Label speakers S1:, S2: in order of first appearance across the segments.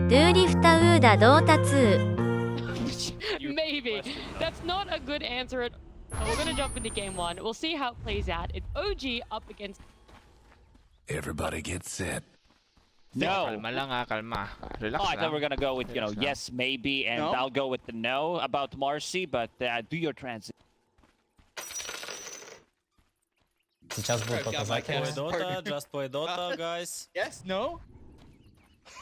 S1: ドゥーリフタウーダドータツー
S2: Maybe. That's not a good answer at all. We're gonna jump into game one. We'll see how it plays out. It's OG up against...
S3: Everybody get set.
S4: No.
S5: Kalma lang kalma. Relax
S4: Oh, I
S5: lang.
S4: thought we were gonna go with,
S5: Relax lang.
S4: yes, maybe, and
S6: No?
S4: I'll go with the no about Marcy, but do your transit.
S7: Сейчас будут
S6: Got my
S7: показатели.
S6: cast.
S8: Dota, just play Dota, guys.
S6: Yes? No?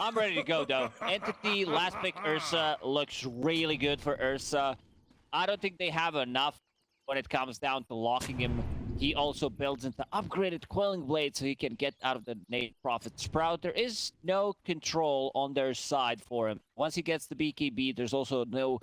S4: I'm ready to go, though. Entity, last pick Ursa, looks really good for Ursa. I don't think they have enough when it comes down to locking him. He also builds into upgraded Quelling Blade so he can get out of the Nate Prophet Sprout. There is no control on their side for him. Once he gets the BKB, there's also no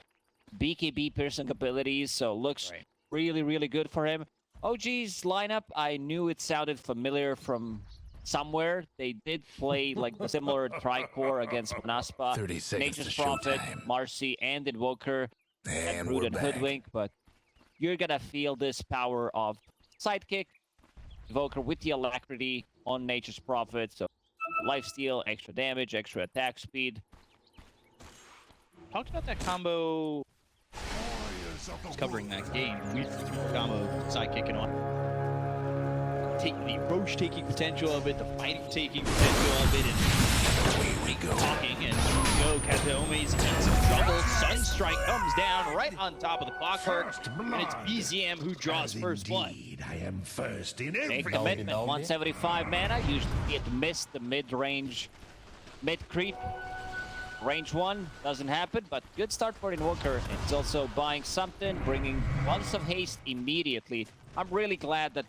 S4: BKB piercing abilities, so looks really, really good for him. OG's lineup, I knew it sounded familiar from somewhere. They did play like the similar Tricore against Manaspa,
S3: 30 seconds
S4: Nature's
S3: to
S4: Prophet,
S3: showtime.
S4: Marcy, and Invoker.
S3: And
S4: Brood
S3: we're
S4: and
S3: back.
S4: Hoodwink, but you're gonna feel this power of Sidekick, Invoker with the Alacrity on Nature's Prophet, so lifesteal, extra damage, extra attack speed.
S6: Talked about that combo. Covering that game. We combo sidekick and on. The Roche taking potential of it, the fighting taking potential of it, and talking and go. Kataome's in some trouble. Sunstrike comes down right on top of the clockwork, and it's BZM who draws first blood.
S3: Indeed, I am first in
S4: Big
S3: every.
S4: commitment,
S7: Dolby.
S4: 175 mana. Usually it missed the mid-range, mid-creep. Range 1 doesn't happen, but good start for Invoker. It's also buying something, bringing lots of haste immediately. I'm really glad that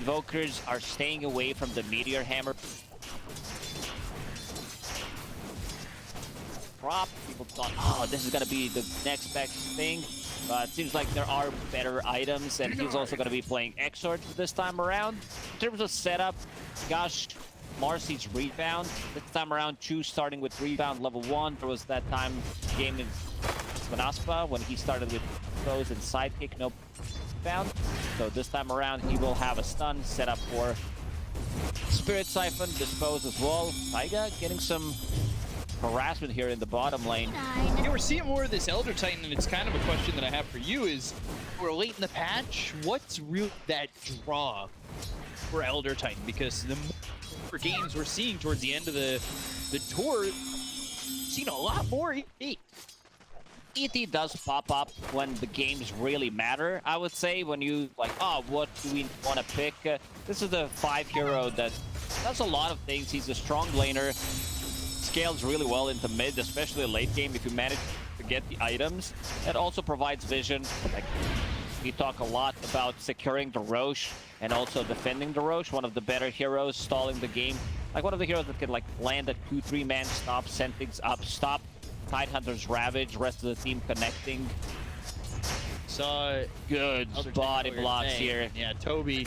S4: Invokers are staying away from the Meteor Hammer. Prop, people thought, oh, this is gonna be the next best thing, but it seems like there are better items, and he's also gonna be playing Exort this time around. In terms of setup, gosh, Marcy's Rebound. This time around, Chu starting with Rebound level 1. There was that time game in Manaspa when he started with throws and Sidekick, no Rebound. So this time around, he will have a stun set up for Spirit Siphon, Dispose as well. Taiga getting some harassment here in the bottom lane.
S6: Yeah, we're seeing more of this Elder Titan, and it's kind of a question that I have for you is, we're late in the patch, what's really that draw for Elder Titan? Because the more games we're seeing towards the end of the tour, seeing a lot more ET.
S4: ET does pop up when the games really matter, I would say, when you like, oh, what do we want to pick? This is the 5 hero that does a lot of things. He's a strong laner, scales really well into mid, especially late game if you manage to get the items. It also provides vision. Like, we talk a lot about securing the Roche and also defending the Roche, one of the better heroes, stalling the game. Like one of the heroes that can like land a 2-3 man stop, send things up, stop Tidehunter's Ravage, rest of the team connecting.
S6: So
S4: Good body blocks here.
S6: Yeah, Toby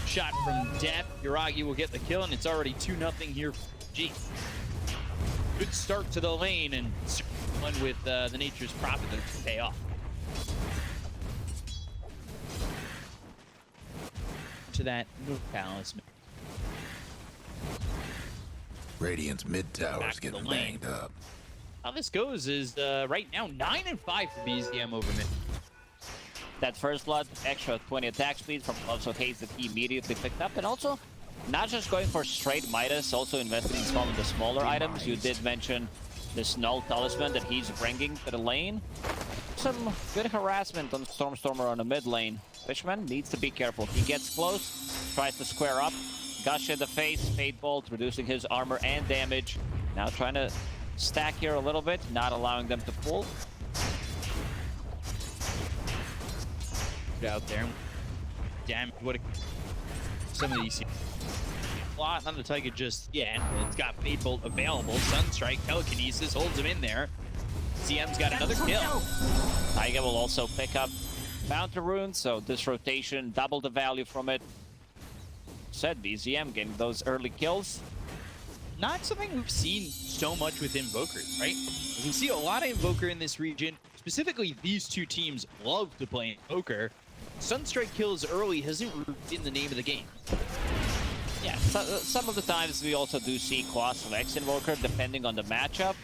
S6: shot from depth. Yuragi will get the kill, and it's already 2-0 here for G. Good start to the lane, and one with the Nature's Prophet that can pay off. To that North Palace.
S3: Radiant's mid
S6: Back
S3: tower's
S6: to
S3: getting
S6: the lane.
S3: banged up.
S6: How this goes is right now 9-5 for BZM over mid.
S4: That first blood, extra 20 attack speed from Gloves of Haze that he immediately picked up. And also, not just going for straight Midas, also investing in some of the smaller items. You did mention this Null Talisman that he's bringing to the lane. Some good harassment on Stormstormer on the mid lane. Fishman needs to be careful. He gets close, tries to square up. Gush in the face, Fade Bolt, reducing his armor and damage. Now trying to stack here a little bit, not allowing them to pull.
S6: Get out there. Damn, what a... Some of these... Lot on the Tiger just, yeah, it's got Fade Bolt available. Sunstrike, Telekinesis holds him in there. ZM's got another kill.
S4: Taiga will also pick up Bounty Rune, so this rotation, double the value from it. Said BZM getting those early kills.
S6: Not something we've seen so much with Invokers, right? We see a lot of Invoker in this region. Specifically, these two teams love to play Invoker. Sunstrike kills early hasn't been the name of the game.
S4: Yeah, so, some of the times we also do see Quas of X Invoker depending on the matchup.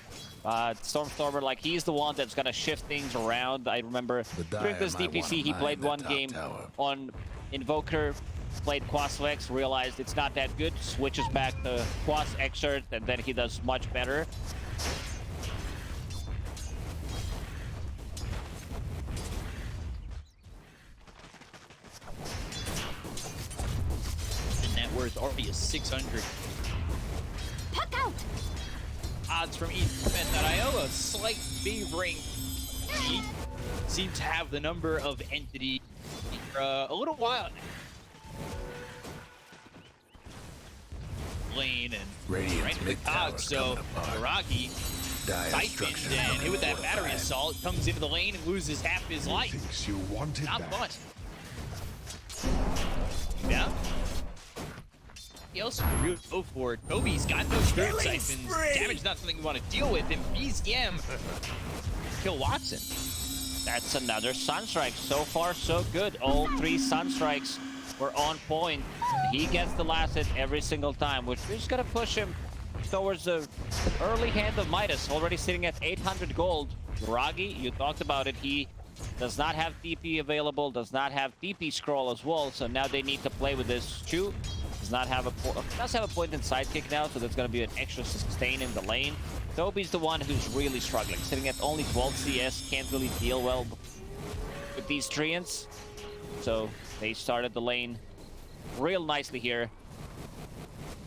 S4: Stormstormer, like, he's the one that's gonna shift things around. I remember during this
S3: might wanna
S4: DPC, he
S3: mine
S4: played
S3: that
S4: one
S3: top
S4: game
S3: tower.
S4: on Invoker, played Quas of X, realized it's not that good, switches back to Quas Exert, and then he does much better.
S6: Net worth already is 600.
S1: Puck out!
S6: Odds from eBet.io, a slight favoring G. Seems to have the number of entity for a little while now. Lane and
S3: Radiant's
S6: right into the
S3: mid tower
S6: cog, so
S3: coming apart.
S6: Araki
S3: Dire
S6: tightens
S3: structure
S6: and
S3: coming
S6: hit with that battery
S3: fortified.
S6: assault, comes into the lane and loses half his life.
S3: Thinks you wanted
S6: Not
S3: that.
S6: fun. Yeah. He also can really go for it. Toby's got no spirit siphons. Damage not something we want to deal with. And BZM kill Watson.
S4: That's another Sunstrike. So far, so good. All 3 Sunstrikes were on point. He gets the last hit every single time, which is gonna push him towards the early hand of Midas, already sitting at 800 gold. Ragi, you talked about it, he does not have DP available, does not have DP scroll as well, so now they need to play with this. Chu does have a point in sidekick now, so there's going to be an extra sustain in the lane. Toby's the one who's really struggling, sitting at only 12 CS, can't really deal well with these Treants. So they started the lane real nicely here.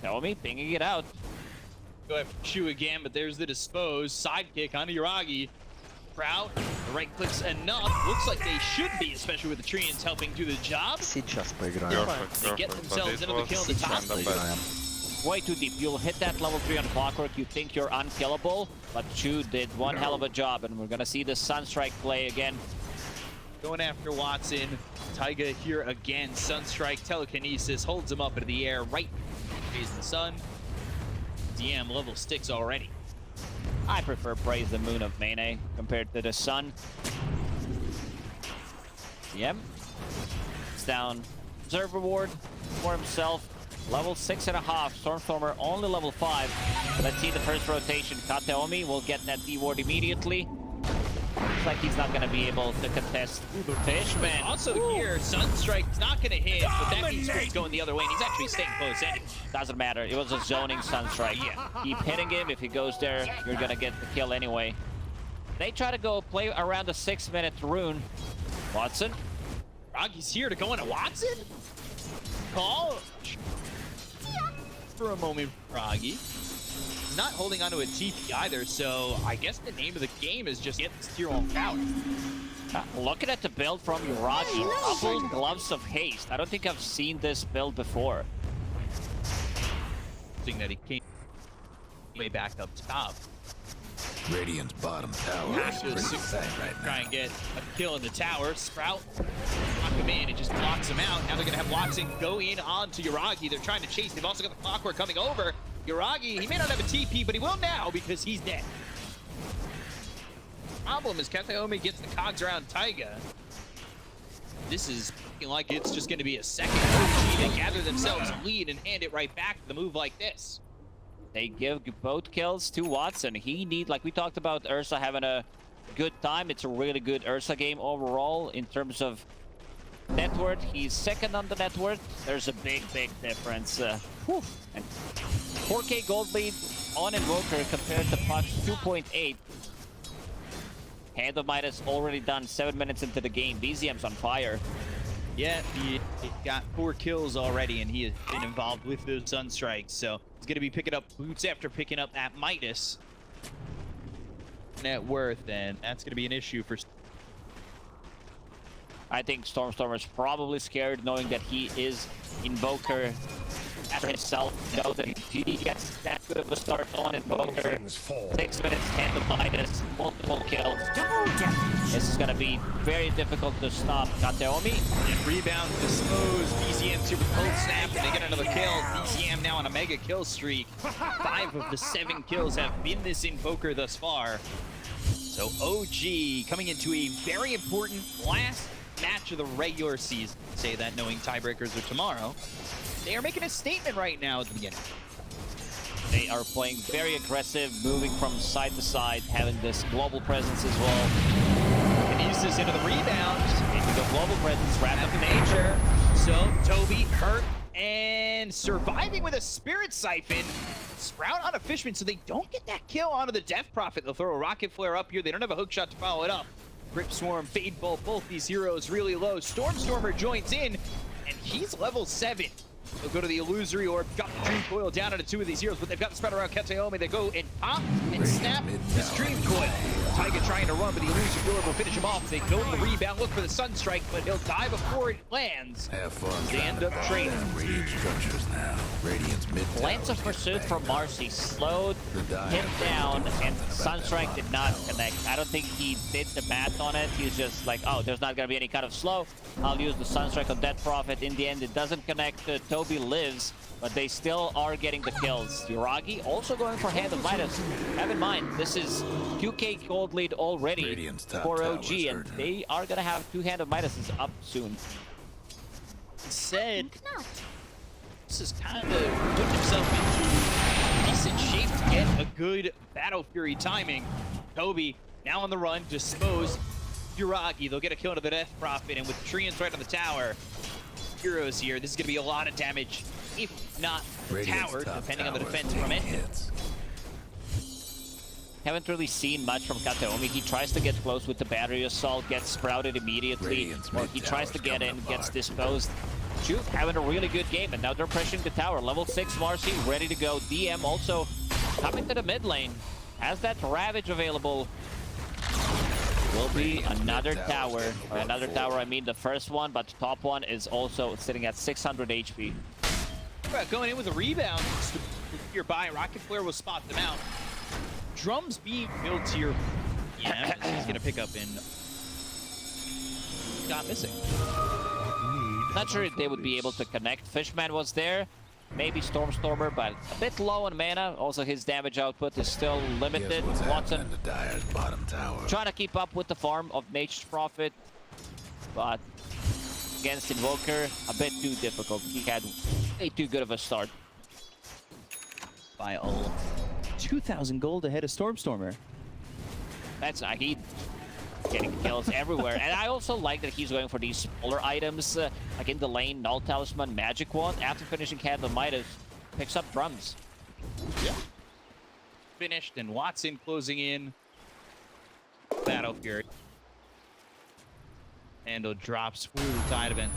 S4: Naomi pinging it out.
S6: Go after Shu again, but there's the dispose. Sidekick onto Yuragi. Proud. The right clicks enough. Looks like they should be, especially with the Treants helping do the job.
S5: Сейчас поиграем.
S6: They get themselves into the kill on the top.
S4: Way too deep. You'll hit that level 3 on Clockwork. You think you're unkillable, but Chu did one hell of a job, and we're gonna see the Sunstrike play again.
S6: Going after Watson. Taiga here again. Sunstrike, telekinesis, holds him up into the air, right in the sun. DM level 6 already.
S4: I prefer Praise the Moon of Mene compared to the Sun. Yep. It's down. Reserve reward for himself. Level 6.5. Stormstormer only level 5. Let's see the first rotation. Kateomi will get that D-ward immediately. Looks like he's not going to be able to contest Fishman.
S6: Also here, Sunstrike's not going to hit, but that means he's going the other way, and he's actually staying close in.
S4: Doesn't matter. It was a zoning Sunstrike. Keep hitting him. If he goes there, you're going to get the kill anyway. They try to go play around the 6-minute rune. Watson.
S6: Ragi's here to go into Watson? Call? For a moment, Ragi. Not holding onto a TP either, so I guess the name of the game is just get this tier 1 tower.
S4: Looking at the build from Yuragi, couple gloves of haste. I don't think I've seen this build before.
S6: Thing that he came way back up top.
S3: Radiant's bottom tower is pretty sad right
S6: Try
S3: now.
S6: and get a kill in the tower. Sprout, knock him in, it just blocks him out. Now they're gonna have Watson go in onto Yuragi. They're trying to chase. They've also got the Clockwork coming over. Yuragi, he may not have a TP, but he will now because he's dead. Problem is Kateomi gets the cogs around Taiga. This is looking like it's just going to be a second OG to gather themselves a lead and hand it right back with a move like this.
S4: They give both kills to Watson. He need, like we talked about Ursa having a good time. It's a really good Ursa game overall in terms of net worth. He's second on the net worth. There's a big difference. And 4K gold lead on Invoker compared to Puck's 2.8. Hand of Midas already done 7 minutes into the game. BZM's on fire.
S6: Yeah, he got 4 kills already, and he has been involved with those Sunstrikes. So he's going to be picking up boots after picking up that Midas net worth, and that's going to be an issue for.
S4: I think Stormstormer's probably scared knowing that he is Invoker after himself. Know that if he gets that good of a start on Invoker, 6 minutes, hand of Midas, multiple kills. This is going to be very difficult to stop. Kateomi.
S6: And rebound, dispose, BZM super cold snap, and they get another kill. BZM now on a mega kill streak. 5 of the 7 kills have been this Invoker thus far. So OG coming into a very important last match of the regular season. Say that knowing tiebreakers are tomorrow. They are making a statement right now at the beginning.
S4: They are playing very aggressive, moving from side to side, having this global presence as well.
S6: And use this into the rebound.
S4: Into the global presence, wrapped up in nature.
S6: So, Toby hurt and surviving with a Spirit Siphon. Sprout on a Fishman, so they don't get that kill onto the Death Prophet. They'll throw a Rocket Flare up here. They don't have a hook shot to follow it up. Grip Swarm, Fade Bolt, both these heroes really low. Stormstormer joins in, and he's level 7. They'll go to the Illusory Orb, got the Dream Coil down onto 2 of these heroes, but they've got the spread around Kataomi. They go and pop and snap this Dream Coil. Taiga trying to run, but the Illusory Orb will finish him off. They go to the rebound, look for the Sunstrike, but he'll die before it lands.
S3: Have fun.
S6: They end up trading.
S3: Radiant structures now. Radiant's mid.
S4: Lance of Pursuit from Marcy slowed him down, and Sunstrike did not connect. I don't think he did the math on it. He's just like, oh, there's not going to be any kind of slow. I'll use the Sunstrike on Death Prophet. In the end, it doesn't connect. Toby lives, but they still are getting the kills. Yuragi also going for Hand of Midas. Have in mind, this is 2k gold lead already for OG, and they are going to have 2 Hand of Midases up soon.
S6: Said,
S1: Think not.
S6: this is kind of putting himself into decent shape to get a good Battle Fury timing. Toby now on the run, dispose Yuragi. They'll get a kill into the Death Prophet, and with Treants right on the tower, heroes here, this is going to be a lot of damage, if not the tower, depending on the defense from it.
S4: Haven't really seen much from Kataomi. He tries to get close with the battery assault, gets sprouted immediately, or he tries to get in, gets disposed. Juke having a really good game, and now they're pressuring the tower. Level 6 Marcy ready to go. DM also coming to the mid lane. Has that Ravage available. Will be another tower, or another tower, I mean the first one, but the top one is also sitting at 600 HP.
S6: Going in with a rebound nearby. Rocket Flare will spot them out. Drums being built here. Yeah, he's gonna pick up in. Got missing.
S4: Not sure if they would be able to connect. Fishman was there. Maybe Stormstormer, but a bit low on mana. Also, his damage output is still limited. Watson trying to keep up with the farm of Nature's Prophet, but against Invoker, a bit too difficult. He had way too good of a start.
S6: By all 2,000 gold ahead of Stormstormer.
S4: That's not he getting kills everywhere. And I also like that he's going for these smaller items, like in the lane, Null Talisman, Magic Wand. After finishing Hand of Midas, picks up drums.
S6: Yeah. Finished, and Watson closing in. Battle Fury. Handle drops through the side event.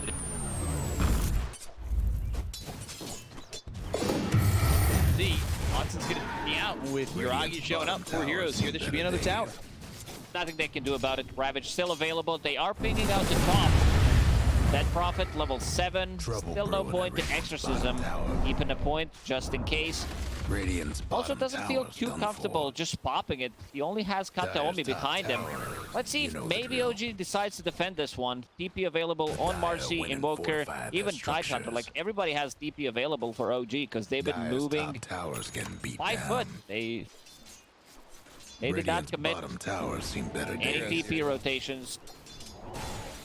S6: See, Watson's gonna be out with Yuragi showing up. 4 heroes here. This should be another tower.
S4: Nothing they can do about it. Ravage still available. They are pinging out the top. Dead Prophet, level 7. Still no point in Exorcism. Keeping a point just in case. Also doesn't feel too comfortable just popping it. He only has Kataomi behind him. Let's see if maybe OG decides to defend this one. TP available on Marcy, Invoker, even Tidehunter. Like, everybody has TP available for OG because they've been moving 5 foot. They did not commit any TP rotations.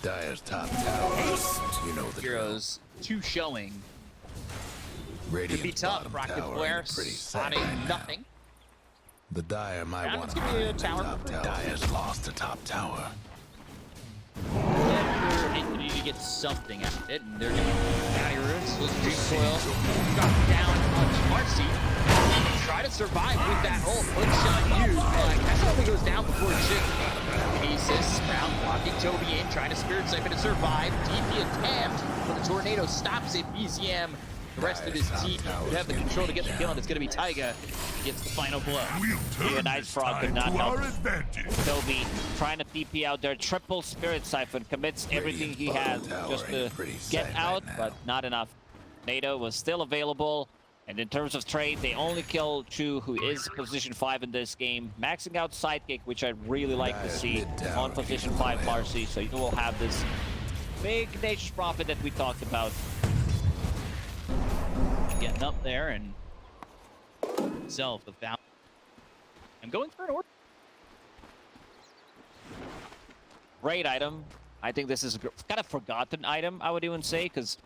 S3: Dire's top tower. You know the
S6: Heroes 2 showing.
S3: Radiant's
S6: Could be tough.
S3: bottom
S6: Rocket
S3: tower
S6: Flare
S3: ain't pretty set
S6: spotting
S3: right now.
S6: nothing.
S3: The Dire might
S6: Now
S3: want
S6: it's
S3: to
S6: gonna be a
S3: find
S6: tower
S3: top
S6: for
S3: tower. Dire's lost the top tower.
S6: They need to get something out of it, and they're gonna out of roots. Dream Coil drop down on Marcy. Try to survive with that ult. Hook shot used, but Kataomi goes down before Jig. Aces, Sprout blocking Toby in, trying to Spirit Siphon to survive. TP attempt, but the Tornado stops it. BZM, the rest of his team would have the control to get the kill, and it's going to be Taiga who gets the final blow.
S4: Even Ice Frog could not help. Toby trying to TP out there. Triple Spirit Siphon, commits everything he has just to get out, but not enough. NATO was still available. And in terms of trade, they only kill Chu, who is position 5 in this game. Maxing out Sidekick, which I'd really like to see on position 5 Marcy. So you will have this big Nature's Prophet that we talked about.
S6: Getting up there and self without. I'm going for an orb.
S4: Great item. I think this is a kind of forgotten item, I would even say, because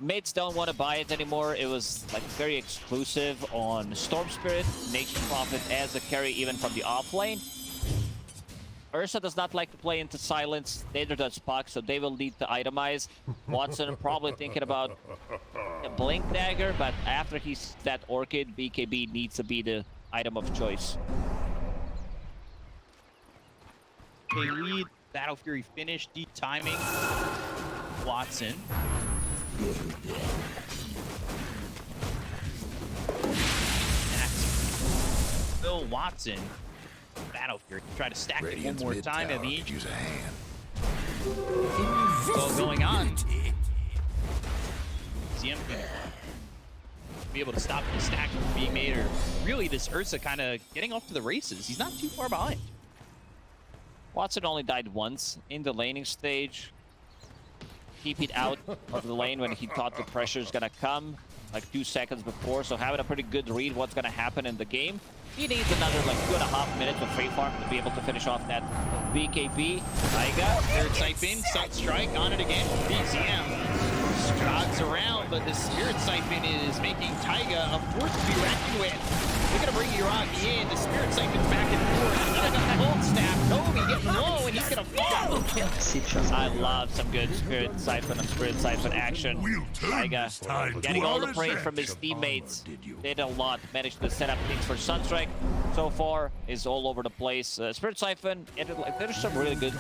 S4: Mids don't want to buy it anymore. It was like very exclusive on Storm Spirit, Nature's Prophet as a carry even from the off lane. Ursa does not like to play into silence, neither does Puck, so they will need to itemize. Watson probably thinking about a Blink Dagger, but after he's that Orchid, BKB needs to be the item of choice.
S6: They lead, Battle Fury finish, deep timing. Watson. That's Bill Watson. Battle Fury. Try to stack it one more time at the
S3: Use a hand.
S6: What's all going on? ZM can be able to stop the stack from being made, or really this Ursa kind of getting off to the races. He's not too far behind.
S4: Watson only died once in the laning stage. He peed out of the lane when he thought the pressure is gonna come, like 2 seconds before, so having a pretty good read what's gonna happen in the game. He needs another like 2.5 minutes of free farm to be able to finish off that BKB. Taiga.
S6: Spirit Siphon, Sunstrike on it again. BZM jogs around, but the Spirit Siphon is making Taiga a force to be reckoned with. We're gonna bring Yuragi in. The Spirit Siphon's back and forth. He's got the cold snap. Kobe getting low, and he's gonna fall.
S4: I love some good Spirit Siphon and Spirit Siphon action. Taiga getting all the praise from his teammates. Did a lot. Managed to set up things for Sunstrike. So far is all over the place. Spirit Siphon, there's some really good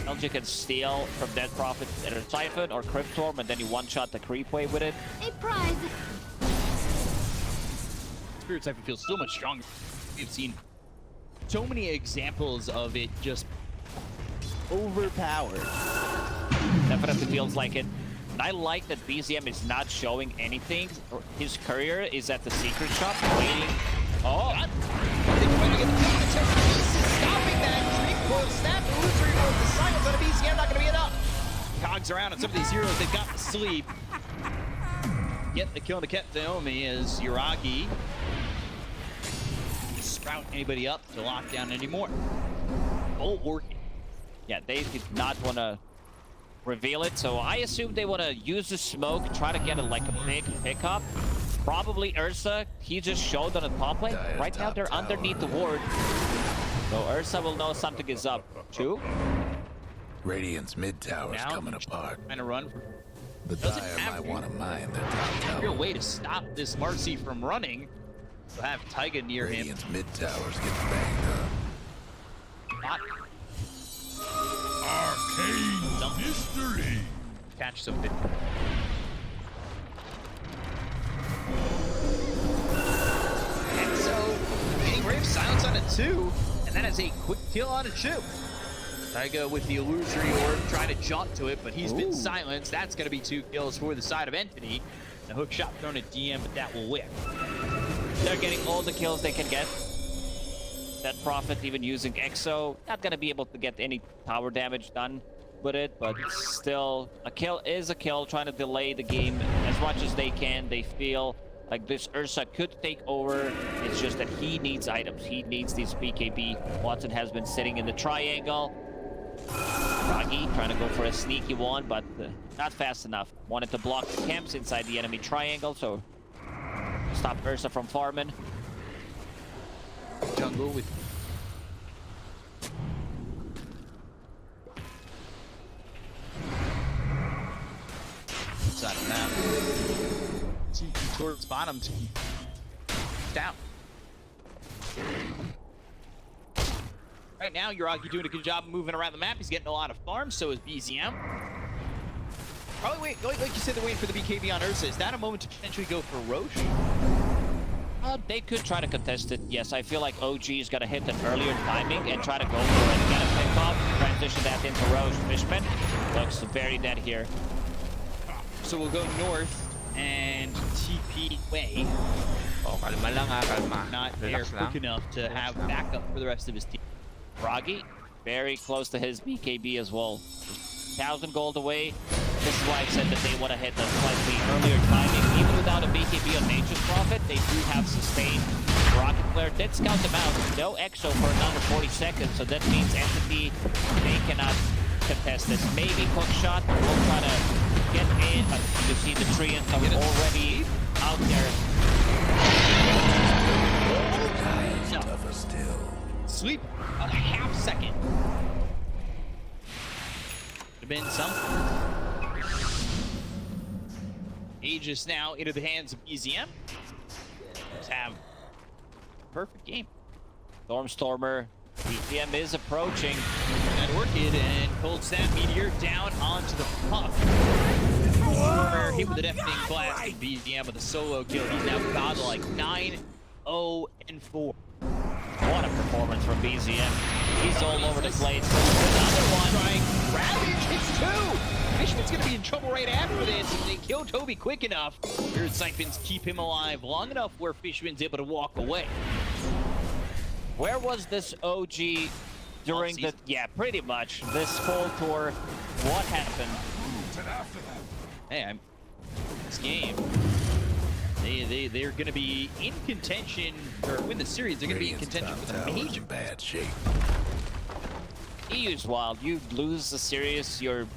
S4: LG can steal from Dead Prophet, either Siphon or Cryptorm, and then you one-shot the creep wave with it.
S1: A prize.
S6: Spirit Siphon feels so much stronger. We've seen so many examples of it just overpowered.
S4: Definitely feels like it. And I like that BZM is not showing anything. His courier is at the secret shop waiting. Oh!
S6: Stopping that creep coil snap. Illusory Orb, the silence on a BZM, not gonna be enough. Cogs around on some of these heroes they've got to sleep. Get the kill to get Naomi as Yuragi sprout anybody up to lock down anymore. All working.
S4: Yeah, they did not want to reveal it, so I assume they want to use the smoke, try to get like a big pickup. Probably Ursa, he just showed on the top lane. Right now they're underneath the ward. So Ursa will know something is up. 2.
S3: Radiant's mid tower's
S6: Now,
S3: coming apart.
S6: trying to run.
S3: The
S6: doesn't
S3: Dire
S6: have
S3: might
S6: to.
S3: want to mine the top tower.
S6: Real way to stop this Marcy from running. We'll have Taiga near him.
S3: Radiant's mid tower's getting banged up.
S6: Not
S3: Arcane mystery.
S6: catch some bit. And so, getting Brave silence on a 2, and that is a quick kill on a 2. Taiga with the illusory orb trying to jump to it, but he's been silenced. That's going to be 2 kills for the side of Entity. The hook shot thrown at DM, but that will whip.
S4: They're getting all the kills they can get. That Prophet even using Exo, not gonna be able to get any tower damage done with it, but still, a kill is a kill, trying to delay the game as much as they can. They feel like this Ursa could take over. It's just that he needs items. He needs these BKB. Watson has been sitting in the triangle. Ragi trying to go for a sneaky one, but not fast enough. Wanted to block the camps inside the enemy triangle, so stop Ursa from farming.
S6: Jungle with side of the map. TP towards bottom to keep down. Right now, Yuragi doing a good job of moving around the map. He's getting a lot of farms, so is BZM. Probably like you said, they're waiting for the BKB on Ursa. Is that a moment to potentially go for Roche?
S4: They could try to contest it. Yes, I feel like OG is gonna hit an earlier timing and try to go for it. Get a pick off, transition that into Roche. Fishman looks very dead here.
S6: So we'll go north and TP way.
S5: Oh, kalma lang ha, kalma.
S6: Not there
S5: Relax lang.
S6: quick enough to have backup for the rest of his team.
S4: Ragi, very close to his BKB as well. 1,000 gold away. This is why I said that they want to hit a slightly earlier timing. Even without a BKB on Nature's Prophet, they do have sustained. Rocket Flare did scout them out. No Exo for another 40 seconds, so that means Entity, they cannot contest this. Maybe hook shot, but we'll try to get in, but you see the treants are already out there. No.
S3: Tougher still.
S6: Sleep a half second. Could have been something. Aegis now into the hands of EZM. Just have perfect game.
S4: Stormer, BZM is approaching.
S6: That Orchid and Cold Snap Meteor down onto the puck. Stormer hit with a deafening blast and BZM with a solo kill. He's now godlike 9-0-4.
S4: What a performance from BZM. He's all over the place. Another one.
S6: Trying Ravage hits two. Fishman's gonna be in trouble right after this if they kill Toby quick enough. Weird Siphons keep him alive long enough where Fishman's able to walk away.
S4: Where was this OG during the... Yeah, pretty much. This full tour. What happened?
S6: Hey, this game, they're going to be in contention, or win the series, they're going to be in contention for the major.
S3: Bad shape.
S4: EU's wild. You lose the series, you're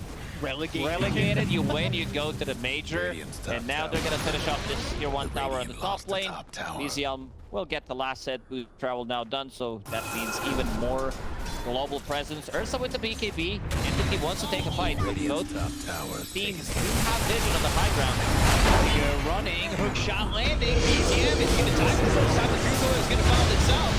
S4: relegated. You win, you go to the major, and now they're going to finish off this tier 1 tower on the top lane. BZM will get the last set boost travel now done, so that means even more global presence. Ursa with the BKB. Entity wants to take a fight, but both teams do have vision on the high ground.
S6: You're running, hook shot landing. BZM is going to die for the first time. The Druco is going to follow itself.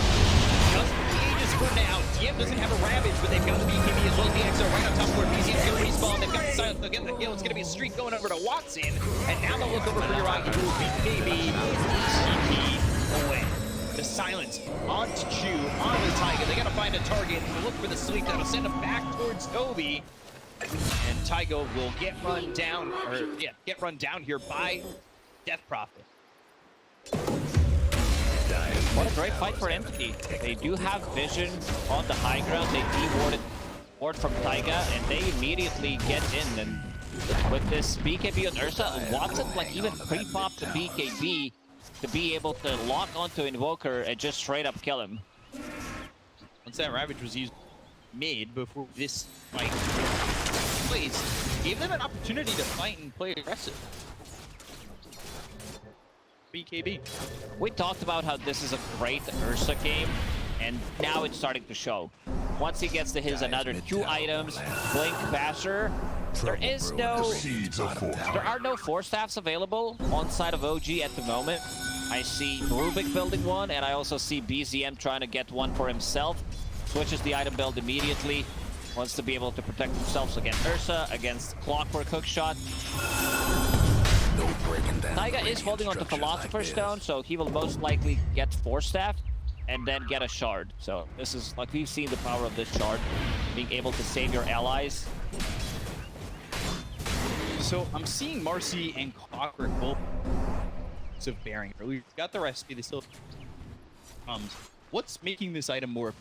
S6: Just Aegis for now. DM doesn't have a Ravage, but they've got the BKB as well as the XO right on top of where BZM's going to respawn. They've got the silence, they'll get the kill. It's going to be a streak going over to Watson. And now they'll look over for your eye. BKB, CP away. The silence onto Chu, onto Taiga. They gotta find a target and look for the sleep that'll send them back towards Toby. And Taiga will get run down, get run down here by Death Prophet.
S4: What a great fight for Entity. They do have vision on the high ground. They de-warded ward from Taiga, and they immediately get in. And with this BKB on Ursa, Watson like even pre-popped the BKB to be able to lock onto Invoker and just straight up kill him.
S6: Once that Ravage was used mid before this fight plays, gave them an opportunity to fight and play aggressive. BKB.
S4: We talked about how this is a great Ursa game, and now it's starting to show. Once he gets to his another 2 items, Blink Basher, there are no 4 staffs available on side of OG at the moment. I see Rubik building one, and I also see BZM trying to get one for himself. Switches the item build immediately. Wants to be able to protect themselves against Ursa, against Clockwork Hookshot. Taiga is holding on to Philosopher's Stone, so he will most likely get 4 staff and then get a shard. So this is, like, we've seen the power of this shard, being able to save your allies.
S6: So I'm seeing Marcy and Clockwork both of bearing. We've got the recipe, they still what's making this item more?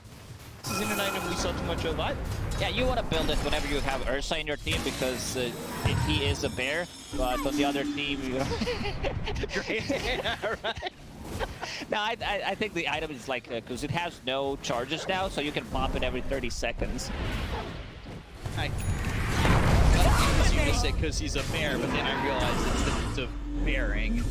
S6: This isn't an item we saw too much of either.
S4: Yeah, you want to build it whenever you have Ursa in your team because he is a bear, but on the other team, you know.
S6: Yeah, right.
S4: No, I think the item is like, because it has no charges now, so you can pop it every 30 seconds.
S6: I was you just said because he's a bear, but then I realized it's the means of bearing.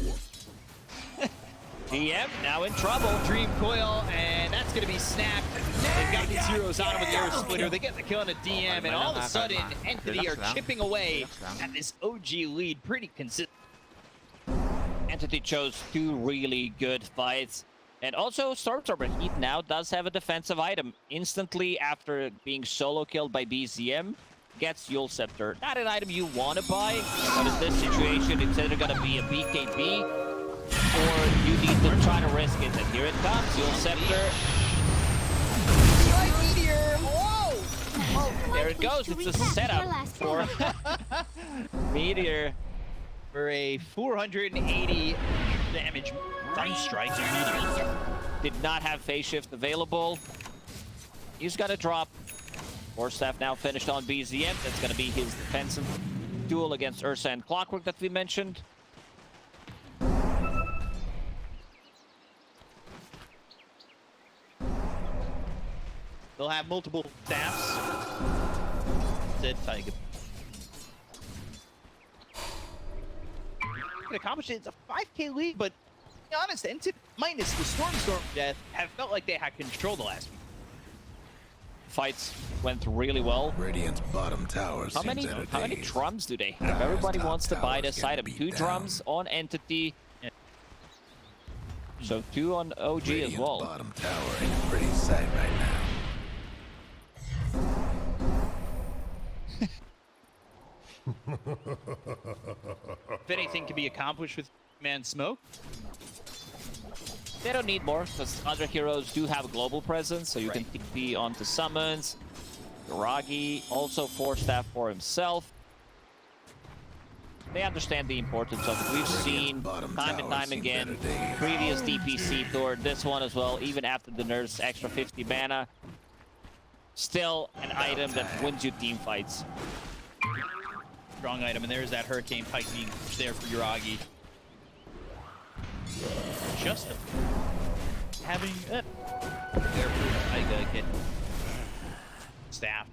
S4: DM now in trouble.
S6: Dream Coil, and that's going to be snapped. They've got these zeros on him with the Air Splitter. They get the kill on a DM, and all of a sudden, Entity are chipping away at this OG lead pretty consistent.
S4: Entity chose 2 really good fights. And also, Stormtrooper, he now does have a defensive item. Instantly after being solo killed by BZM, gets Yule Scepter. Not an item you want to buy, but in this situation, it's either going to be a BKB, or you need to try to risk it. And here it comes, Yule Scepter.
S6: Meteor! Whoa!
S1: Oh,
S4: There it goes, it's a setup for Meteor.
S6: For a 480 damage Sunstrike Meteor.
S4: Did not have phase shift available. He's got to drop. Staff now finished on BZM. That's going to be his defensive duel against Ursa and Clockwork that we mentioned.
S6: They'll have multiple staffs. Said Taiga. can accomplish it. It's a 5K lead, but to be honest, Entit minus the Storm death have felt like they had control the last week.
S4: Fights went really well.
S3: Radiant's bottom tower
S4: How
S3: seems
S4: many
S3: out of
S4: how many
S3: date.
S4: drums do they have?
S3: Dyer's
S4: Everybody
S3: top
S4: wants to buy
S3: tower's
S4: this
S3: getting
S4: item.
S3: beat
S4: 2
S3: down.
S4: drums on Entity.
S6: Yeah.
S4: So 2 on OG
S3: Radiant's
S4: as well.
S3: bottom tower ain't a pretty sight right now.
S6: If anything can be accomplished with Man Smoke,
S4: They don't need more because other heroes do have a global presence, so you can TP onto summons. Duragi also 4-staff for himself. They understand the importance of it. We've seen
S3: bottom
S4: time and
S3: tower
S4: time
S3: seen
S4: again,
S3: better days.
S4: previous DPC tour, this one as well, even after the nerfs, extra 50 mana. Still an item that wins you team fights.
S6: strong item, and there's that Hurricane Pike being there for Uragi. Just having it. There for Taiga get staff.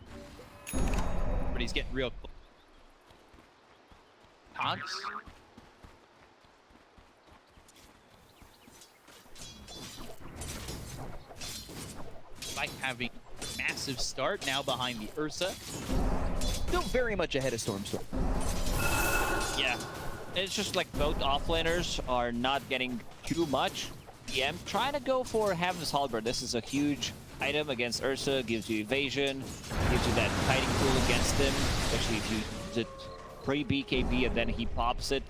S6: But he's getting real close. Tonks. Like having a massive start now behind the Ursa. Still very much ahead of Stormstorm.
S4: Yeah, it's just like both offlaners are not getting too much. Yeah, I'm trying to go for Heaven's Halberd. This is a huge item against Ursa, gives you evasion, gives you that kiting tool against him, especially if you use it pre-BKB and then he pops it.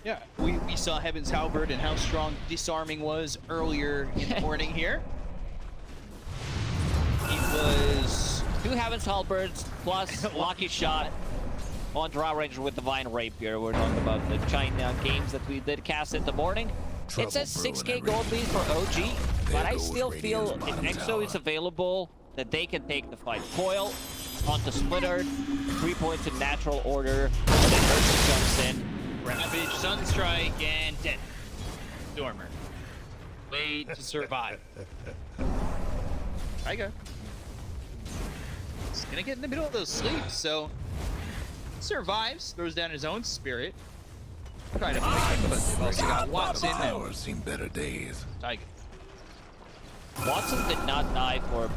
S6: Yeah, we saw Heaven's Halberd and how strong disarming was earlier in the morning here. It was
S4: 2 Heaven's Halberds plus Lucky Shot on draw range with Divine Rapier. We're talking about the China games that we did cast in the morning. It says 6k gold lead for OG, but I still feel if Exo is available, that they can take the fight. Coil onto Splitter, 3 points in natural order, and then Ursa jumps in.
S6: Ravage, Sunstrike, and Dead Stormer. Way to survive. Taiga. He's gonna get in the middle of those sleeps, so survives, throws down his own spirit. Try to fight him, but they've also got Watson and
S3: Towers seen better days.
S6: Taiga.
S4: Watson did not die for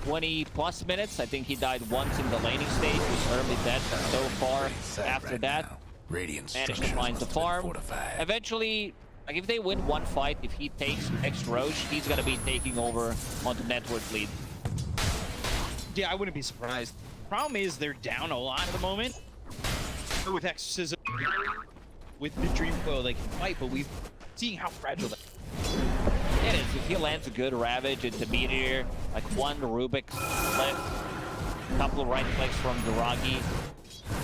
S4: 20 plus minutes. I think he died once in the laning stage. He's early dead so far.
S3: Pretty sight
S4: After
S3: right
S4: that,
S3: now. Radiant
S4: managed to
S3: structures
S4: find the
S3: must have been
S4: farm.
S3: fortified.
S4: Eventually, like if they win one fight, if he takes next Roche, he's gonna be taking over on the network lead.
S6: Yeah, I wouldn't be surprised. Problem is they're down a lot at the moment. With Exorcism, with the Dream Coil they can fight, but we've seen how fragile that is.
S4: It is. If he lands a good Ravage into Meteor, like one Rubik's flip, a couple of right clicks from Duragi,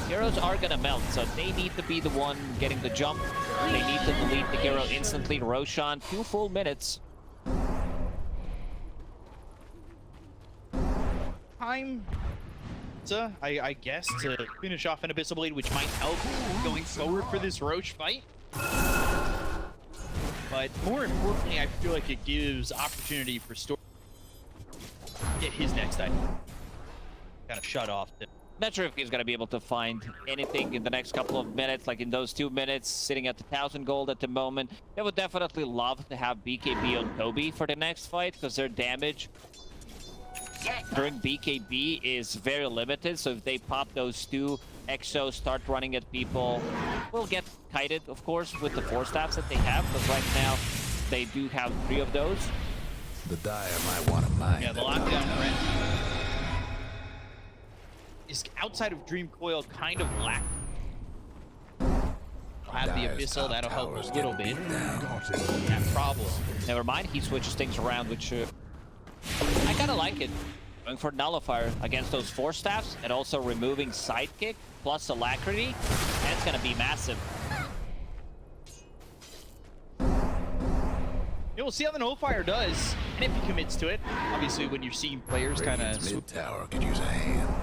S4: heroes are gonna melt, so they need to be the one getting the jump. They need to delete the hero instantly. Roshan, 2 full minutes.
S6: Time, I guess, to finish off an Abyssal Blade, which might help going forward for this Roche fight. But more importantly, I feel like it gives opportunity for Storm to get his next item. Kind of shut off.
S4: Not sure if he's gonna be able to find anything in the next couple of minutes, like in those 2 minutes, sitting at the 1,000 gold at the moment. They would definitely love to have BKB on Toby for the next fight, because their damage during BKB is very limited, so if they pop those 2 Exos, start running at people, will get kited, of course, with the 4 staffs that they have, but right now they do have 3 of those.
S3: The Dire might want to mine.
S6: Yeah, the
S3: that top
S6: lockdown
S3: tower.
S6: threat is outside of Dream Coil kind of lack. We'll have the
S3: Dire's
S6: Abyssal,
S3: top
S6: that'll help
S3: tower's
S6: a little
S3: getting
S6: bit.
S3: beat down.
S6: That problem.
S4: Never mind, he switches things around, which I kind of like it. Going for Nullifier against those 4 staffs and also removing Sidekick plus Alacrity, that's going to be massive.
S6: Yeah, we'll see how the Nullifier does, and if he commits to it. Obviously, when you're seeing players kind
S3: Radiant's
S6: of
S3: mid tower could use a hand.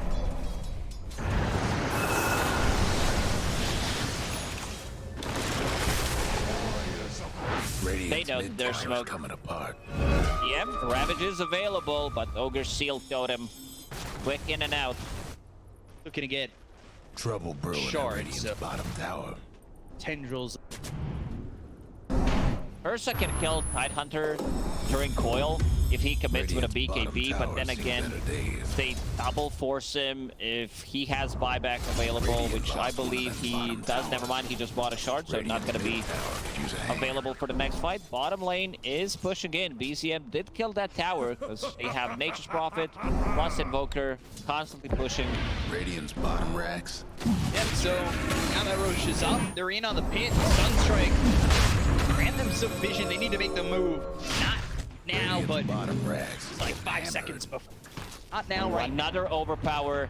S3: Radiant's
S4: know
S3: mid
S4: their
S3: tower's
S4: smoke.
S3: coming apart.
S4: Yep, Ravage is available, but Ogre's Seal Totem, quick in and out.
S6: looking to get
S3: Trouble brewing at
S6: Shards,
S3: Radiant's
S6: so-
S3: bottom tower.
S6: tendrils.
S4: Ursa can kill Tidehunter during coil if he commits with a
S3: Radiant's
S4: BKB,
S3: bottom
S4: but then
S3: towers
S4: again,
S3: get better days.
S4: they double force him if he has buyback available, which I believe he does. Never mind, he just bought a shard, so not going to be available for the next fight. Bottom lane is pushing in. BZM did kill that tower because they have Nature's Prophet plus Invoker constantly pushing.
S3: Radiant's bottom racks.
S6: Yep, so now that Roche is up, they're in on the pit. Sunstrike grant them some vision. They need to make the move. Not now,
S3: Radiant's
S6: but
S3: bottom racks.
S6: like 5 seconds before. Not now, right?
S4: Another overpower.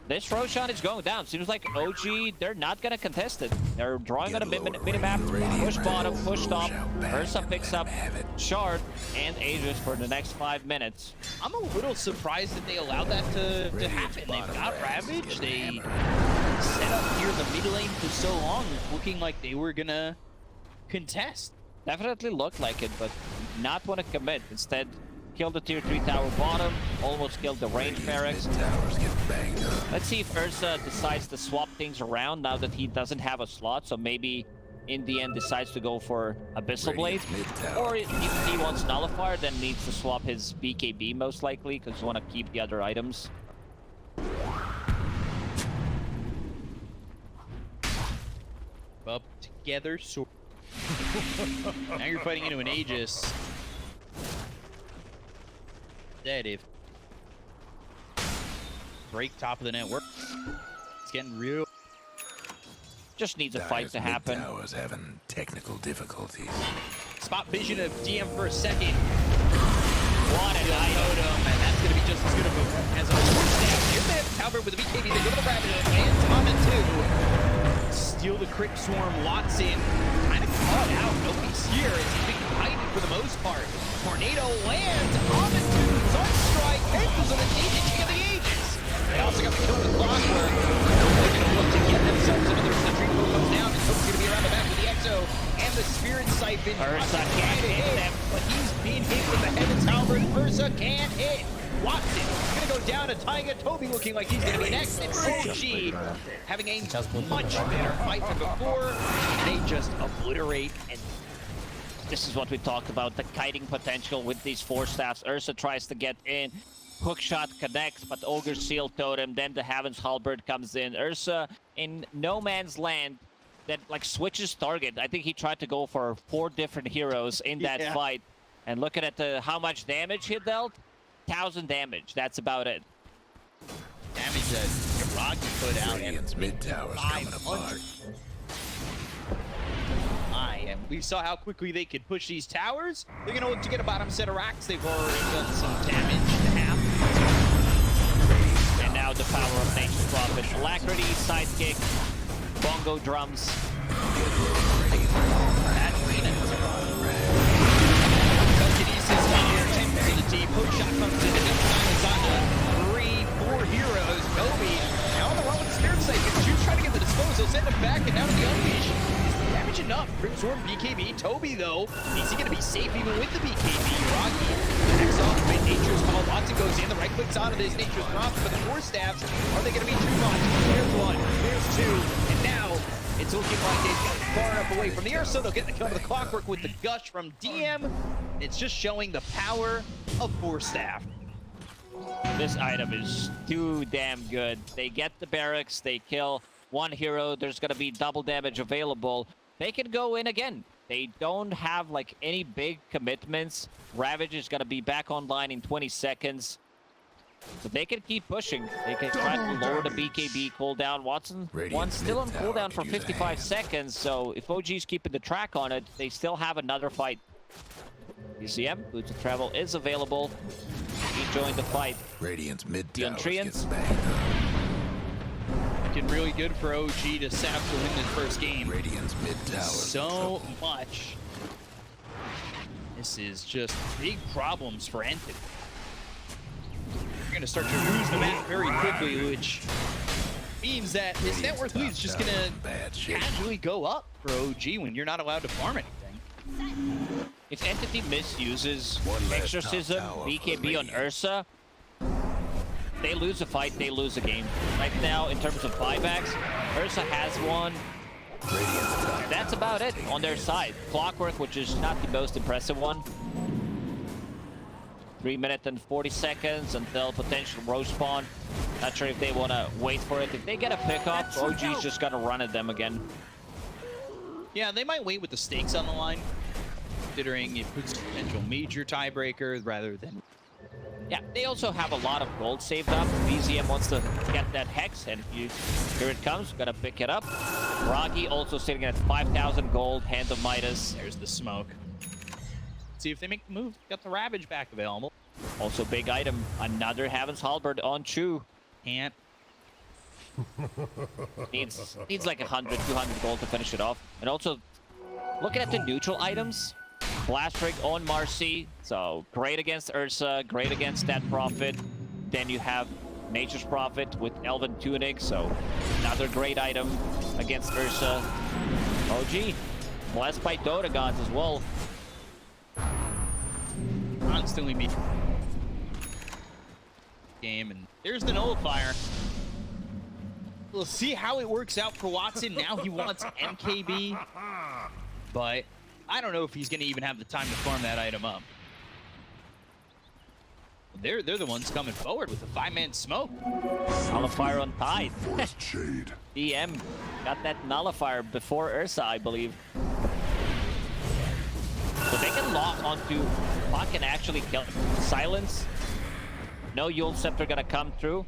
S4: This Roshan is going down. Seems like OG, they're not going to contest it. They're drawing on a minimap. Push bottom, push top. Ursa picks up Shard and Aegis for the next 5 minutes.
S6: I'm a little surprised that they allowed that to happen. They've got Ravage. They set up near the mid lane for so long, looking like they were gonna contest.
S4: Definitely looked like it, but not want to commit. Instead, killed the tier 3 tower bottom, almost killed the range barracks.
S3: Towers get banged up.
S4: Let's see if Ursa decides to swap things around now that he doesn't have a slot, so maybe in the end decides to go for Abyssal Blade. Or if he wants Nullifier, then needs to swap his BKB most likely, because you want to keep the other items.
S6: Up together, so now you're fighting into an Aegis. Dead if break top of the network. It's getting real.
S4: Just needs a fight to happen.
S3: Towers having technical difficulties.
S6: Spot vision of DM for a second.
S4: What an item.
S6: Totem, and that's going to be just as good of a as a stab. Here's the Talbert with the BKB. They go to the Rabbit and lands on it too. Steal the Crypt Swarm. Watson kind of caught out. Nobody's here as he's being guided for the most part. Tornado lands on the two. Sunstrike cancels on the teaching of the Aegis. They also got the kill with Clockwork. They're going to look to get themselves another sentry. Pool comes down, and Hope's going to be around the back with the Exo and the Spirit Siphon.
S4: Ursa can't hit them.
S6: But he's being hit with the Heaven's Halberd. Ursa can't hit. Watson going to go down to Taiga. Toby looking like he's going to be next. And OG having a much better fight than before. And they just obliterate. And
S4: This is what we talked about, the kiting potential with these 4 staffs. Ursa tries to get in. Hookshot connects, but Ogre's Seal Totem, then the Heaven's Halberd comes in. Ursa in no man's land that like switches target. I think he tried to go for 4 different heroes in that fight. And looking at how much damage he dealt, 1,000 damage. That's about it.
S6: damage that Iragi put out.
S3: Radiant's mid towers coming apart.
S6: And we saw how quickly they could push these towers. They're going to look to get a bottom set of racks. They've already done some damage to half.
S4: And now the power of Nature's Prophet. Alacrity, sidekick, bongo drums.
S6: That's Phoenix. Telekinesis here, 10 to the team. Hookshot comes in, and this time is on 3, 4 heroes. Toby, now on the run with the Spirit Siphon. Juice trying to get the disposal, send him back, and now to the Unleash. Damage enough. Crypt Swarm, BKB. Toby, though, is he going to be safe even with the BKB? Iragi backs off with Nature's Call. Watson goes in. The right clicks onto this Nature's Prophet, but the 4 staffs, are they going to be too much? There's 1, there's 2, and now it's looking like they've gotten far enough away from the Ursa. They'll get the kill to the Clockwork with the Gush from DM. It's just showing the power of 4 staff.
S4: This item is too damn good. They get the barracks, they kill 1 hero, there's gonna be double damage available. They can go in again. They don't have like any big commitments. Ravage is gonna be back online in 20 seconds. So they can keep pushing. They can try to lower the BKB cooldown. Watson one's still on cooldown for 55 seconds, so if OG's keeping the track on it, they still have another fight. UCM, Boots of Travel is available. He joined the fight.
S3: Radiant's mid
S4: The
S3: towers
S4: Untrians.
S3: get banged up.
S6: Looking really good for OG to set up to win this first game.
S3: Radiant's mid towers.
S6: So much. This is just big problems for Entity. You're going to start to lose the map very quickly, which means that his net worth lead is just going to casually go up for OG when you're not allowed to farm anything.
S4: If Entity misuses
S3: One less
S4: Exorcism,
S3: top tower for
S4: BKB on
S3: Radiant.
S4: Ursa, they lose a fight, they lose a game. Right now, in terms of buybacks, Ursa has one.
S3: Radiant's top.
S4: That's about it on their side. Clockwork, which is not the most impressive one. 3 minutes and 40 seconds until potential row spawn. Not sure if they want to wait for it. If they get a pickup, OG's just gonna run at them again.
S6: Yeah, they might wait with the stakes on the line, considering it puts a potential major tiebreaker rather than...
S4: Yeah, they also have a lot of gold saved up. BZM wants to get that Hex, and here it comes. Gotta pick it up. Rocky also sitting at 5,000 gold. Hand of Midas.
S6: There's the smoke. See if they make the move. Got the Ravage back available.
S4: Also big item. Another Heaven's Halberd on Chu.
S6: Can't.
S4: Needs like 100, 200 gold to finish it off. And also, looking at the neutral items. Blast Rig on Marcy. So, great against Ursa. Great against that Prophet. Then you have Nature's Prophet with Elven Tunic. So, another great item against Ursa. OG. Blessed by Dota Gods as well.
S6: Constantly be game, and there's the nullifier. We'll see how it works out for Watson. Now he wants MKB, but I don't know if he's going to even have the time to farm that item up. They're the ones coming forward with the 5-man smoke.
S4: Nullifier on Tide.
S3: Shade.
S4: DM got that Nullifier before Ursa, I believe. So they can lock onto Puck and actually kill him. Silence. No Yule Scepter gonna come through.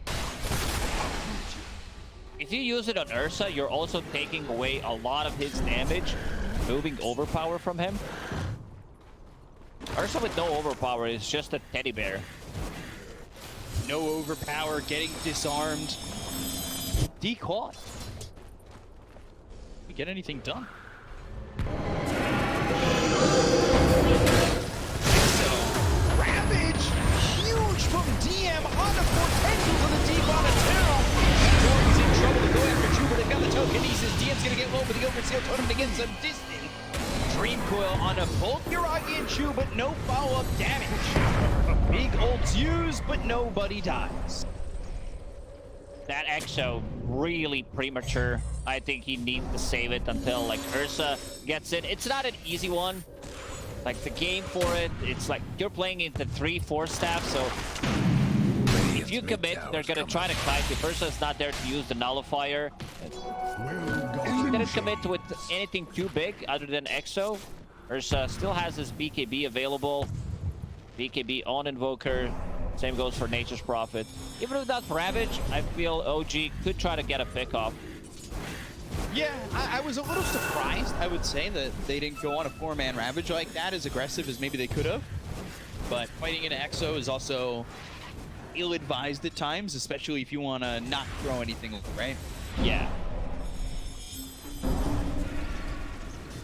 S4: If you use it on Ursa, you're also taking away a lot of his damage, moving overpower from him. Ursa with no overpower is just a teddy bear.
S6: No overpower, getting disarmed. Decaught. We get anything done? Ravage! Huge from DM on the potential to the deep on the town. He's in trouble to go after Chu, but they've got the telekinesis. DM's gonna get low, but the Overseal Totem to get some distance. Dream Coil on a both Yuragi and Chu, but no follow-up damage. Big ults used, but nobody dies.
S4: That Exo really premature. I think he needs to save it until like Ursa gets it. It's not an easy one. Like the game for it, it's like you're playing into 3-4 staff, so if you commit, they're gonna try to kite. If Ursa's not there to use the nullifier, he didn't commit with anything too big other than Exo. Ursa still has his BKB available. BKB on Invoker. Same goes for Nature's Prophet. Even without Ravage, I feel OG could try to get a pick off.
S6: Yeah, I was a little surprised, I would say, that they didn't go on a 4-man Ravage like that, as aggressive as maybe they could have. But fighting in an Exo is also ill-advised at times, especially if you want to not throw anything, right?
S4: Yeah.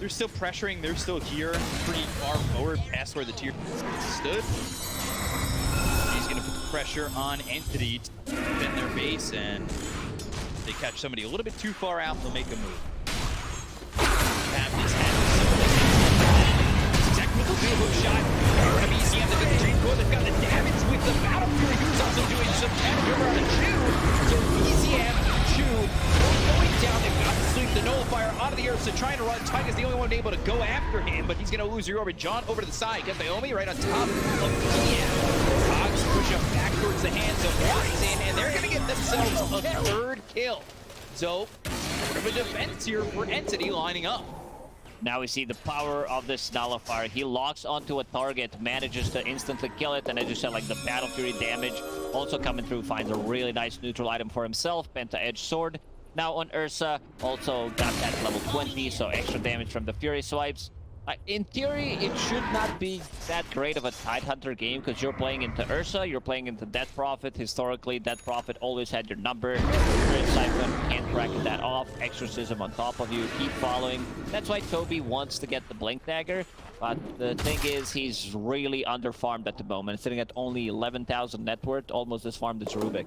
S6: They're still pressuring, they're still here, pretty far forward past where the tier stood. He's going to put the pressure on Entity to defend their base, and if they catch somebody a little bit too far out, they'll make a move. Have this technical hook shot. BZM, they've got the Dream Coil, they've got the damage with the Battle Fury, who's also doing some damage over on Chu. So BZM, Chu, going down, they've got to sweep the nullifier out of the earth, so trying to run. Tyga's the only one able to go after him, but he's going to lose your orbit. John over to the side, gets Naomi right on top of BZM. Cogs push him back towards the hands of Watson, and they're going to get themselves a 3rd kill. So, sort of a defense here for Entity lining up.
S4: Now we see the power of this nullifier. He locks onto a target, manages to instantly kill it, and as you said, like the Battle Fury damage also coming through, finds a really nice neutral item for himself, Penta Edge Sword. Now on Ursa, also got that level 20, so extra damage from the Fury swipes. In theory, it should not be that great of a Tidehunter game because you're playing into Ursa, you're playing into Death Prophet. Historically, Death Prophet always had your number. Spirit Siphon can't bracket that off. Exorcism on top of you, keep following. That's why Toby wants to get the Blink Dagger, but the thing is, he's really underfarmed at the moment, sitting at only 11,000 net worth, almost as farmed as Rubik.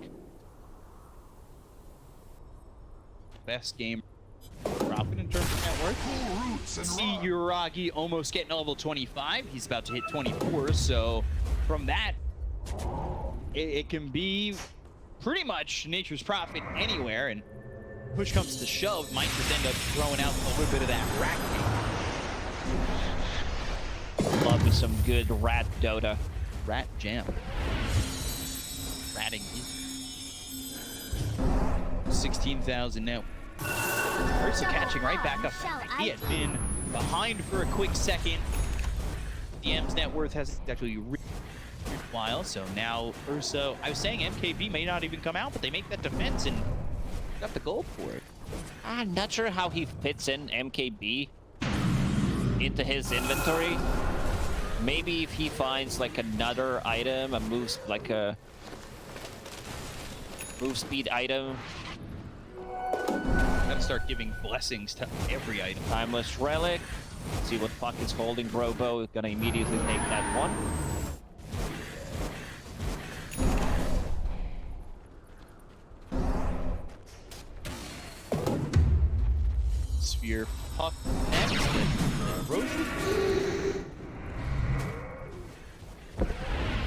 S6: Best game dropping in terms of net worth. See Yuragi almost getting level 25. He's about to hit 24, so from that, it can be pretty much Nature's Prophet anywhere, and push comes to shove, might just end up throwing out a little bit of that rat.
S4: Love me some good rat Dota.
S6: Rat jam. Ratting. 16,000 now. Ursa catching right back up. He had been behind for a quick second. DM's net worth has actually reached a while, so now Ursa, I was saying MKB may not even come out, but they make that defense and got the gold for it.
S4: I'm not sure how he fits in MKB into his inventory. Maybe if he finds like another item, a move, like a move speed item.
S6: Gotta start giving blessings to every item.
S4: Timeless relic. See what Puck is holding. Robo gonna immediately take that one.
S6: Sphere Puck next.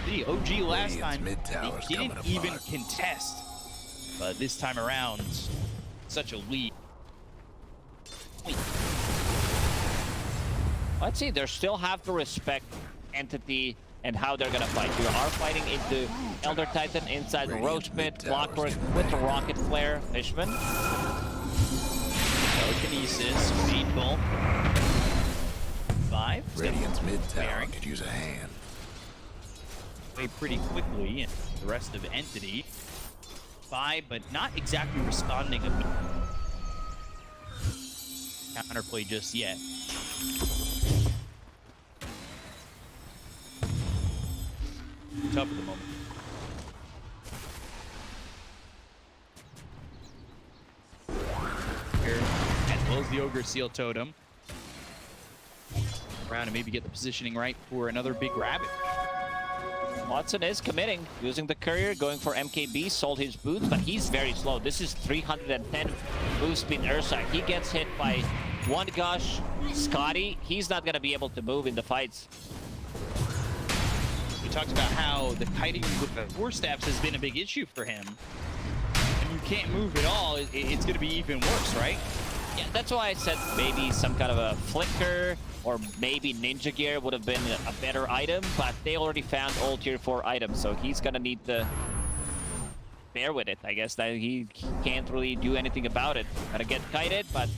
S6: The OG last time, they didn't even contest. But this time around, such a lead.
S4: Let's see, they still have to respect Entity and how they're gonna fight. You are fighting into Elder Titan inside the Roach Pit, Clockwork with the Rocket Flare, Fishman.
S6: Telekinesis, Faithful. 5.
S3: Radiant's mid tower could use a hand.
S6: Play pretty quickly, and the rest of Entity. 5, but not exactly responding immediately. Counterplay just yet. Tough at the moment. Here, as well as the Ogre Seal Totem. Around and maybe get the positioning right for another big rabbit.
S4: Watson is committing, using the courier, going for MKB, sold his boots, but he's very slow. This is 310 move speed Ursa. He gets hit by one Gush, Scotty. He's not gonna be able to move in the fights.
S6: We talked about how the kiting with the Force Staffs has been a big issue for him. And you can't move at all, it's gonna be even worse, right?
S4: Yeah, that's why I said maybe some kind of a flicker or maybe Ninja Gear would have been a better item, but they already found all tier 4 items, so he's gonna need to bear with it. I guess that he can't really do anything about it. Gotta get kited, but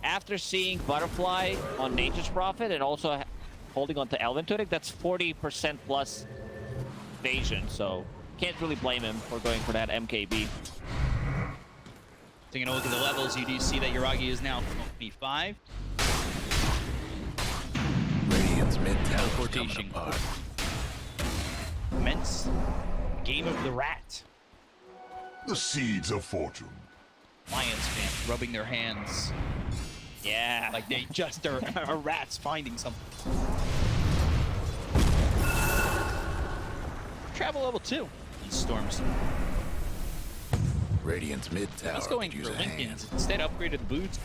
S4: after seeing Butterfly on Nature's Prophet and also holding on to Elven Tunic, that's 40% plus evasion, so can't really blame him for going for that MKB.
S6: Taking a look at the levels, you do see that Yuragi is now 25.
S3: Radiant's mid tower
S6: Teleportation.
S3: coming apart.
S6: Immense game of the rat.
S9: The seeds of fortune.
S6: Lions fans rubbing their hands
S4: Yeah.
S6: like they just are rats finding something. Travel level 2. These storms.
S3: Radiant's mid tower
S6: He's going
S3: could use
S6: for
S3: a hand.
S6: Lincolns. Instead, upgraded the boots.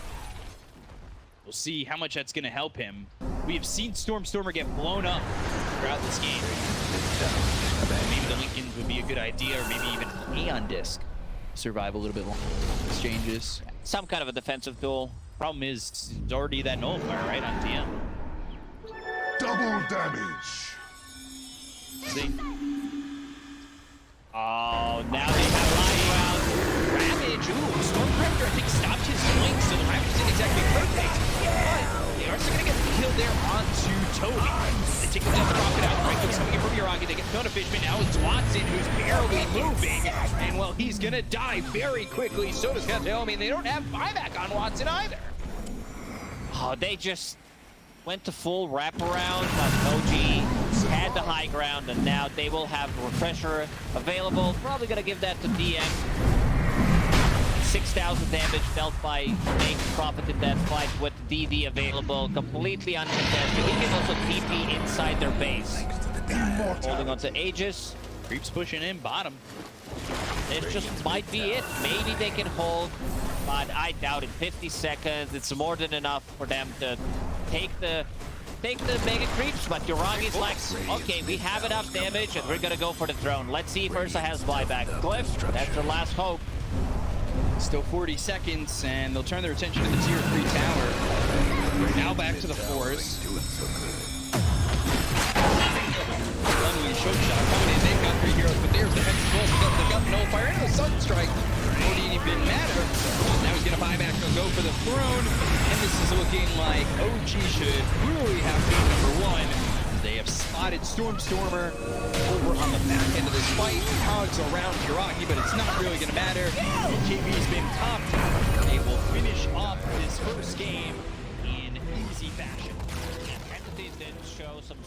S6: We'll see how much that's going to help him. We have seen Stormer get blown up throughout this game. Maybe the Lincolns would be a good idea, or maybe even Aeon Disc. Survive a little bit longer. Exchanges.
S4: Some kind of a defensive tool.
S6: Problem is, it's already that nullifier, right, on TM.
S9: Double damage.
S6: See?
S4: Oh, now they have high ground.
S6: Ravage, ooh, Stormcrafter, I think, stopped his swing, so the Ravage isn't exactly perfect. But they are still going to get the kill there onto Toby. They take down the Crocodile. Right clicks coming in from Yuragi. They get Kona Fishman. Now it's Watson, who's barely moving. And, well, he's going to die very quickly. So does Kateomi, and they don't have buyback on Watson either.
S4: Oh, they just went to full wraparound, but OG had the high ground, and now they will have Refresher available. Probably gonna give that to DM. 6,000 damage dealt by Nate Prophet in that fight with DD available, completely uncontested. He can also TP inside their base. Holding on to Aegis.
S6: Creeps pushing in bottom.
S4: It just might be it. Maybe they can hold, but I doubt it. 50 seconds, it's more than enough for them to take the mega creeps, but Yuragi's like, okay, we have enough damage and we're gonna go for the throne. Let's see if Ursa has buyback. Cliff, that's the last hope.
S6: Still 40 seconds, and they'll turn their attention to the tier 3 tower. Now back to the forest. Unleash choke shot coming in. They've got 3 heroes, but there's the Hex as well. They've got the Nullifier into the Sun Strike. Won't even matter. Now he's gonna buy back. He'll go for the throne, and this is looking like OG should really have been #1. They have spotted Stormer over on the back end of this fight. Cogs around Jiragi, but it's not really going to matter. KB's been topped. They will finish off this first game in easy fashion.
S4: Entity did show some